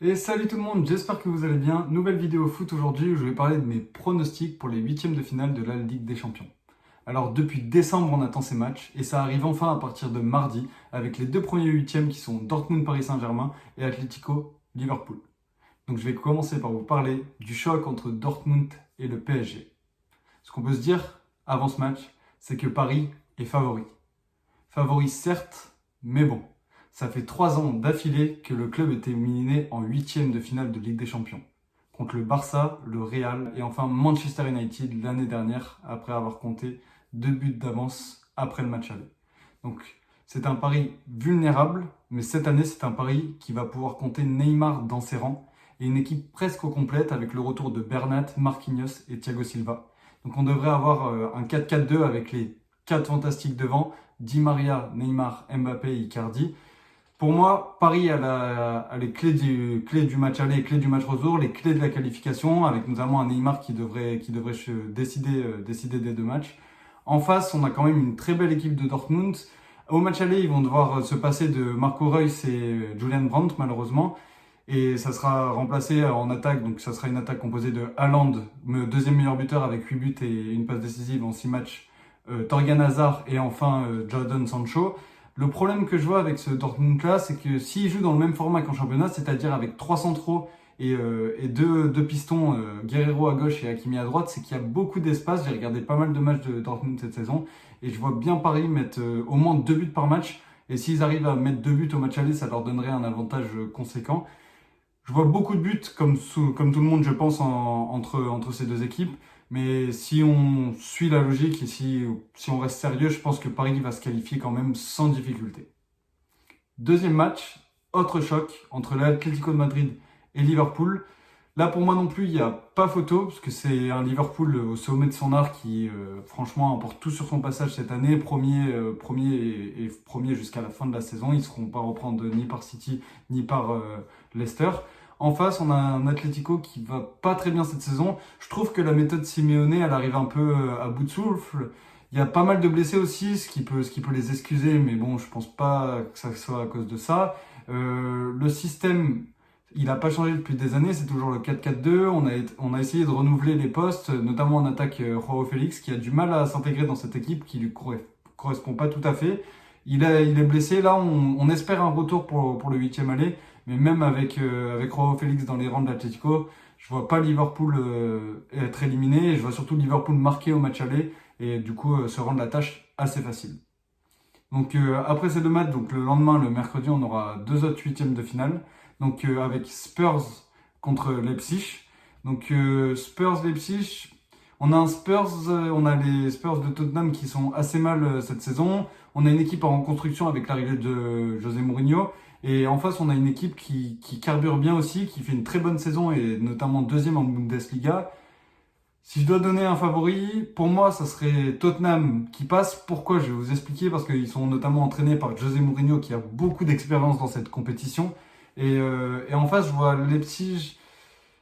Et salut tout le monde, j'espère que vous allez bien. Nouvelle vidéo foot aujourd'hui où je vais parler de mes pronostics pour les huitièmes de finale de la Ligue des Champions. Alors depuis décembre on attend ces matchs et ça arrive enfin à partir de mardi avec les deux premiers huitièmes qui sont Dortmund-Paris Saint-Germain et Atlético-Liverpool. Donc je vais commencer par vous parler du choc entre Dortmund et le PSG. Ce qu'on peut se dire avant ce match, c'est que Paris est favori. Favori certes, mais bon. Ça fait 3 ans d'affilée que le club est éliminé en huitième de finale de Ligue des Champions. Contre le Barça, le Real et enfin Manchester United l'année dernière après avoir compté 2 buts d'avance après le match aller. Donc c'est un pari vulnérable, mais cette année c'est un pari qui va pouvoir compter Neymar dans ses rangs et une équipe presque au complète avec le retour de Bernat, Marquinhos et Thiago Silva. Donc on devrait avoir un 4-4-2 avec les 4 fantastiques devant, Di Maria, Neymar, Mbappé et Icardi. Pour moi, Paris a les clés du match aller, les clés du match retour, les clés de la qualification, avec notamment un Neymar qui devrait décider des deux matchs. En face, on a quand même une très belle équipe de Dortmund. Au match aller, ils vont devoir se passer de Marco Reus et Julian Brandt, malheureusement. Et ça sera remplacé en attaque, donc ça sera une attaque composée de Haaland, deuxième meilleur buteur avec 8 buts et une passe décisive en 6 matchs, Torgan Hazard et enfin Jadon Sancho. Le problème que je vois avec ce Dortmund-là, c'est que s'il joue dans le même format qu'en championnat, c'est-à-dire avec 3 centraux et deux pistons, Guerreiro à gauche et Hakimi à droite, c'est qu'il y a beaucoup d'espace. J'ai regardé pas mal de matchs de Dortmund cette saison et je vois bien Paris mettre au moins 2 buts par match. Et s'ils arrivent à mettre 2 buts au match aller, ça leur donnerait un avantage conséquent. Je vois beaucoup de buts, comme tout le monde, je pense, entre ces deux équipes. Mais si on suit la logique et si on reste sérieux, je pense que Paris va se qualifier quand même sans difficulté. Deuxième match, autre choc entre l'Atlético de Madrid et Liverpool. Là, pour moi non plus, il n'y a pas photo, parce que c'est un Liverpool au sommet de son art qui, franchement, emporte tout sur son passage cette année. Premier jusqu'à la fin de la saison. Ils ne seront pas reprendre ni par City, ni par Leicester. En face, on a un Atlético qui va pas très bien cette saison. Je trouve que la méthode Simeone, elle arrive un peu à bout de souffle. Il y a pas mal de blessés aussi, ce qui peut les excuser, mais bon, je pense pas que ça soit à cause de ça. Le système, il n'a pas changé depuis des années, c'est toujours le 4-4-2. On a essayé de renouveler les postes, notamment en attaque Joao Félix, qui a du mal à s'intégrer dans cette équipe, qui lui correspond pas tout à fait. Il est blessé, là, on espère un retour pour le huitième aller. Mais même avec Joao Félix dans les rangs de l'Atlético, je vois pas Liverpool être éliminé. Et je vois surtout Liverpool marquer au match aller et du coup se rendre la tâche assez facile. Donc après ces deux matchs, donc le lendemain, le mercredi, on aura 2 autres huitièmes de finale. Donc avec Spurs contre Leipzig. Donc Spurs-Leipzig, on a les Spurs de Tottenham qui sont assez mal cette saison. On a une équipe en reconstruction avec l'arrivée de José Mourinho. Et en face, on a une équipe qui carbure bien aussi, qui fait une très bonne saison et notamment deuxième en Bundesliga. Si je dois donner un favori, pour moi, ça serait Tottenham qui passe. Pourquoi? Je vais vous expliquer. Parce qu'ils sont notamment entraînés par José Mourinho qui a beaucoup d'expérience dans cette compétition. Et en face, je vois Leipzig.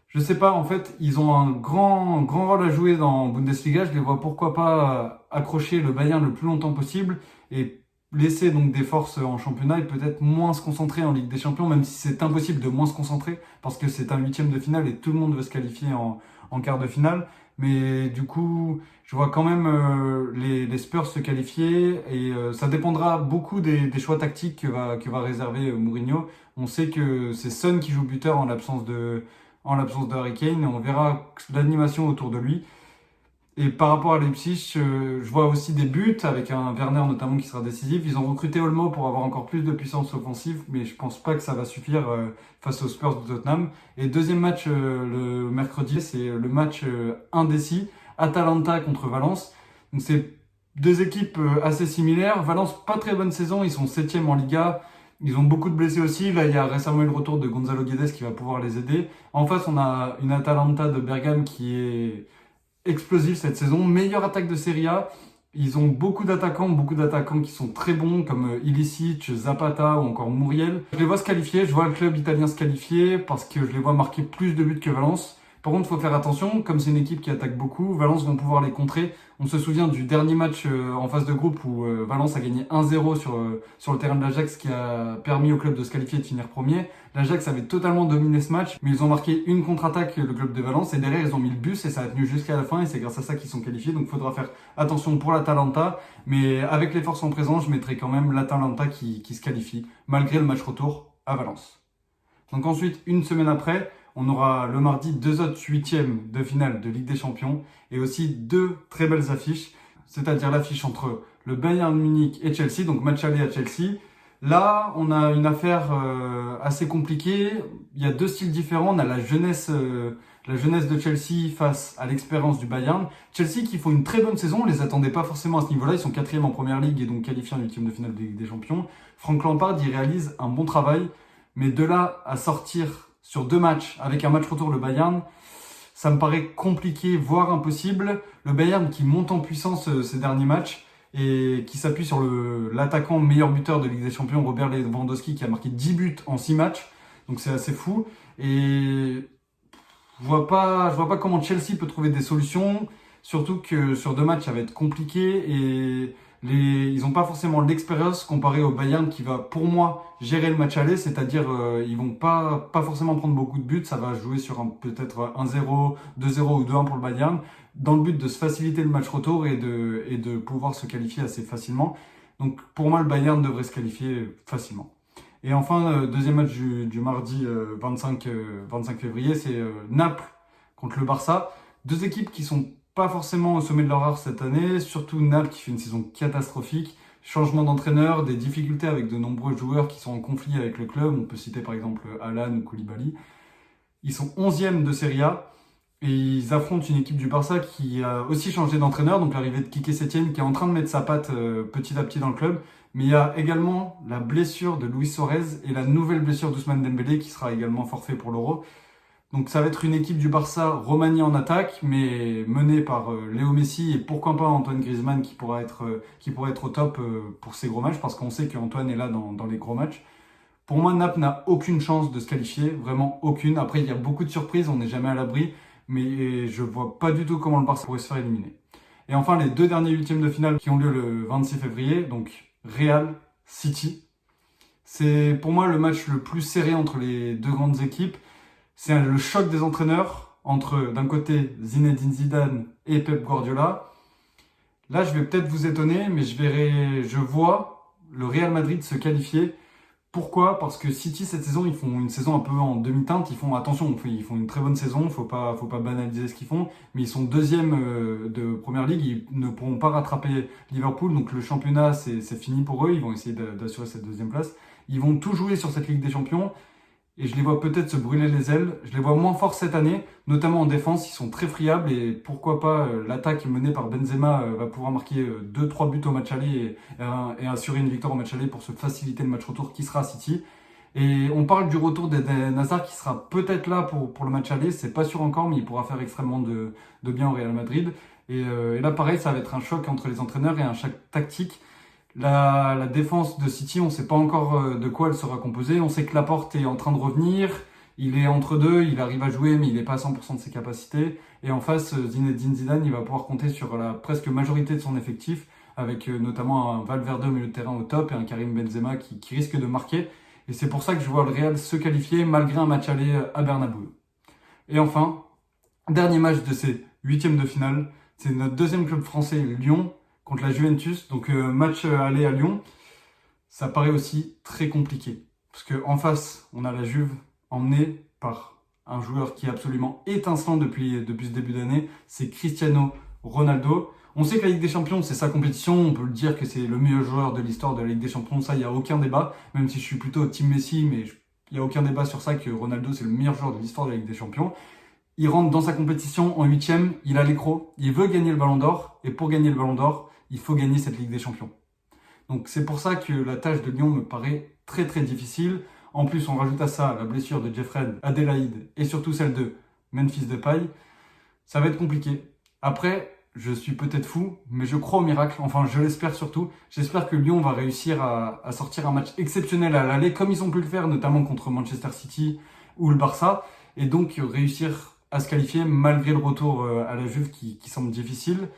Je sais pas, en fait, ils ont un grand rôle à jouer dans Bundesliga. Je les vois pourquoi pas accrocher le Bayern le plus longtemps possible et laisser donc des forces en championnat et peut-être moins se concentrer en Ligue des Champions, même si c'est impossible de moins se concentrer parce que c'est un huitième de finale et tout le monde veut se qualifier en quart de finale. Mais du coup, je vois quand même les Spurs se qualifier et ça dépendra beaucoup des choix tactiques que va réserver Mourinho. On sait que c'est Son qui joue buteur en l'absence de Harry Kane, et on verra l'animation autour de lui. Et par rapport à Leipzig, je vois aussi des buts avec un Werner notamment qui sera décisif. Ils ont recruté Olmo pour avoir encore plus de puissance offensive, mais je pense pas que ça va suffire face aux Spurs de Tottenham. Et deuxième match le mercredi, c'est le match indécis, Atalanta contre Valence. Donc c'est deux équipes assez similaires. Valence, pas très bonne saison, ils sont 7e en Liga. Ils ont beaucoup de blessés aussi. Là, il y a récemment eu le retour de Gonzalo Guedes qui va pouvoir les aider. En face, on a une Atalanta de Bergame qui est explosif cette saison, meilleure attaque de Serie A. Ils ont beaucoup d'attaquants qui sont très bons comme Ilicic, Zapata ou encore Muriel. Je les vois se qualifier, je vois le club italien se qualifier parce que je les vois marquer plus de buts que Valence. Par contre, il faut faire attention, comme c'est une équipe qui attaque beaucoup, Valence vont pouvoir les contrer. On se souvient du dernier match en phase de groupe où Valence a gagné 1-0 sur le terrain de l'Ajax, qui a permis au club de se qualifier et de finir premier. L'Ajax avait totalement dominé ce match, mais ils ont marqué une contre-attaque, le club de Valence, et derrière ils ont mis le bus et ça a tenu jusqu'à la fin, et c'est grâce à ça qu'ils sont qualifiés. Donc il faudra faire attention pour l'Atalanta, mais avec les forces en présence, je mettrai quand même l'Atalanta qui se qualifie, malgré le match retour à Valence. Donc ensuite, une semaine après, on aura le mardi 2 autres huitièmes de finale de Ligue des Champions et aussi 2 très belles affiches, c'est-à-dire l'affiche entre le Bayern Munich et Chelsea, donc match aller à Chelsea. Là, on a une affaire assez compliquée. Il y a 2 styles différents. On a la jeunesse de Chelsea face à l'expérience du Bayern. Chelsea qui font une très bonne saison, on les attendait pas forcément à ce niveau-là. Ils sont 4e en première ligue et donc qualifiés en huitième de finale de Ligue des Champions. Frank Lampard, il réalise un bon travail, mais de là à sortir sur 2 matchs, avec un match retour le Bayern, ça me paraît compliqué, voire impossible. Le Bayern qui monte en puissance ces derniers matchs et qui s'appuie sur l'attaquant meilleur buteur de Ligue des Champions, Robert Lewandowski, qui a marqué 10 buts en 6 matchs. Donc c'est assez fou. Et je vois pas comment Chelsea peut trouver des solutions, surtout que sur 2 matchs, ça va être compliqué et ils n'ont pas forcément l'expérience comparé au Bayern qui va, pour moi, gérer le match aller, c'est-à-dire ils vont pas forcément prendre beaucoup de buts, ça va jouer sur peut-être 1-0, 2-0 ou 2-1 pour le Bayern, dans le but de se faciliter le match retour et de pouvoir se qualifier assez facilement. Donc pour moi, le Bayern devrait se qualifier facilement. Et enfin, deuxième match du mardi 25 février, c'est Naples contre le Barça. 2 équipes qui sont pas forcément au sommet de leur art cette année, surtout Naples qui fait une saison catastrophique. Changement d'entraîneur, des difficultés avec de nombreux joueurs qui sont en conflit avec le club. On peut citer par exemple Alan ou Koulibaly. Ils sont 11e de Serie A et ils affrontent une équipe du Barça qui a aussi changé d'entraîneur. Donc l'arrivée de Quique Setién qui est en train de mettre sa patte petit à petit dans le club. Mais il y a également la blessure de Luis Suarez et la nouvelle blessure d'Ousmane Dembélé qui sera également forfait pour l'Euro. Donc ça va être une équipe du Barça remaniée en attaque, mais menée par Léo Messi et pourquoi pas Antoine Griezmann qui pourra être au top pour ces gros matchs, parce qu'on sait qu'Antoine est là dans les gros matchs. Pour moi, Naples n'a aucune chance de se qualifier, vraiment aucune. Après, il y a beaucoup de surprises, on n'est jamais à l'abri, mais je vois pas du tout comment le Barça pourrait se faire éliminer. Et enfin, les 2 derniers huitièmes de finale qui ont lieu le 26 février, donc Real City. C'est pour moi le match le plus serré entre les 2 grandes équipes. C'est le choc des entraîneurs entre, d'un côté, Zinedine Zidane et Pep Guardiola. Là, je vais peut-être vous étonner, mais je vois le Real Madrid se qualifier. Pourquoi ? Parce que City, cette saison, ils font une saison un peu en demi-teinte. Ils font une très bonne saison, faut pas banaliser ce qu'ils font. Mais ils sont 2e de Première Ligue, ils ne pourront pas rattraper Liverpool. Donc le championnat, c'est fini pour eux. Ils vont essayer d'assurer cette 2e place. Ils vont tout jouer sur cette Ligue des Champions. Et je les vois peut-être se brûler les ailes. Je les vois moins forts cette année, notamment en défense. Ils sont très friables et pourquoi pas l'attaque menée par Benzema va pouvoir marquer 2-3 buts au match aller et assurer une victoire au match aller pour se faciliter le match retour qui sera à City. Et on parle du retour d'Eden Hazard qui sera peut-être là pour le match aller. C'est pas sûr encore, mais il pourra faire extrêmement de bien au Real Madrid. Et là, pareil, ça va être un choc entre les entraîneurs et un choc tactique. La défense de City, on ne sait pas encore de quoi elle sera composée. On sait que Laporte est en train de revenir. Il est entre deux, il arrive à jouer, mais il n'est pas à 100% de ses capacités. Et en face, Zinedine Zidane, il va pouvoir compter sur la presque majorité de son effectif, avec notamment un Valverde au milieu de terrain au top et un Karim Benzema qui risque de marquer. Et c'est pour ça que je vois le Real se qualifier malgré un match aller à Bernabéu. Et enfin, dernier match de ces 8e de finale, c'est notre 2e club français, Lyon, contre la Juventus. Donc match aller à Lyon, ça paraît aussi très compliqué. Parce qu'en face, on a la Juve emmenée par un joueur qui est absolument étincelant depuis ce début d'année, c'est Cristiano Ronaldo. On sait que la Ligue des Champions, c'est sa compétition, on peut le dire que c'est le meilleur joueur de l'histoire de la Ligue des Champions, ça, il n'y a aucun débat, même si je suis plutôt team Messi, mais il n'y a aucun débat sur ça que Ronaldo, c'est le meilleur joueur de l'histoire de la Ligue des Champions. Il rentre dans sa compétition en 8e, il a l'écro, il veut gagner le Ballon d'Or, et pour gagner le Ballon d'Or, il faut gagner cette Ligue des Champions. Donc c'est pour ça que la tâche de Lyon me paraît très très difficile. En plus, on rajoute à ça la blessure de Jeffrey Adélaïde et surtout celle de Memphis Depay. Ça va être compliqué. Après, je suis peut-être fou, mais je crois au miracle. Enfin, je l'espère surtout. J'espère que Lyon va réussir à sortir un match exceptionnel à l'aller, comme ils ont pu le faire, notamment contre Manchester City ou le Barça, et donc réussir à se qualifier malgré le retour à la Juve qui semble difficile.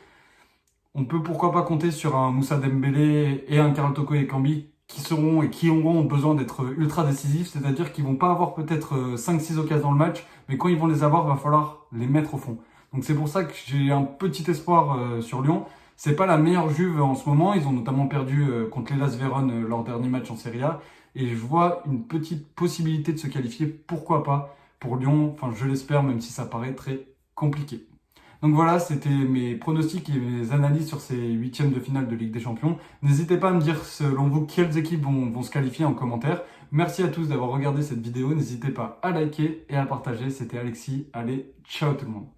On peut pourquoi pas compter sur un Moussa Dembélé et un Karl Toko Ekambi qui auront besoin d'être ultra décisifs, c'est-à-dire qu'ils vont pas avoir peut-être 5-6 occasions dans le match, mais quand ils vont les avoir, il va falloir les mettre au fond. Donc c'est pour ça que j'ai un petit espoir sur Lyon. C'est pas la meilleure Juve en ce moment, ils ont notamment perdu contre l'Hellas Vérone leur dernier match en Serie A, et je vois une petite possibilité de se qualifier, pourquoi pas, pour Lyon, enfin je l'espère, même si ça paraît très compliqué. Donc voilà, c'était mes pronostics et mes analyses sur ces huitièmes de finale de Ligue des Champions. N'hésitez pas à me dire selon vous quelles équipes vont se qualifier en commentaire. Merci à tous d'avoir regardé cette vidéo. N'hésitez pas à liker et à partager. C'était Alexis. Allez, ciao tout le monde.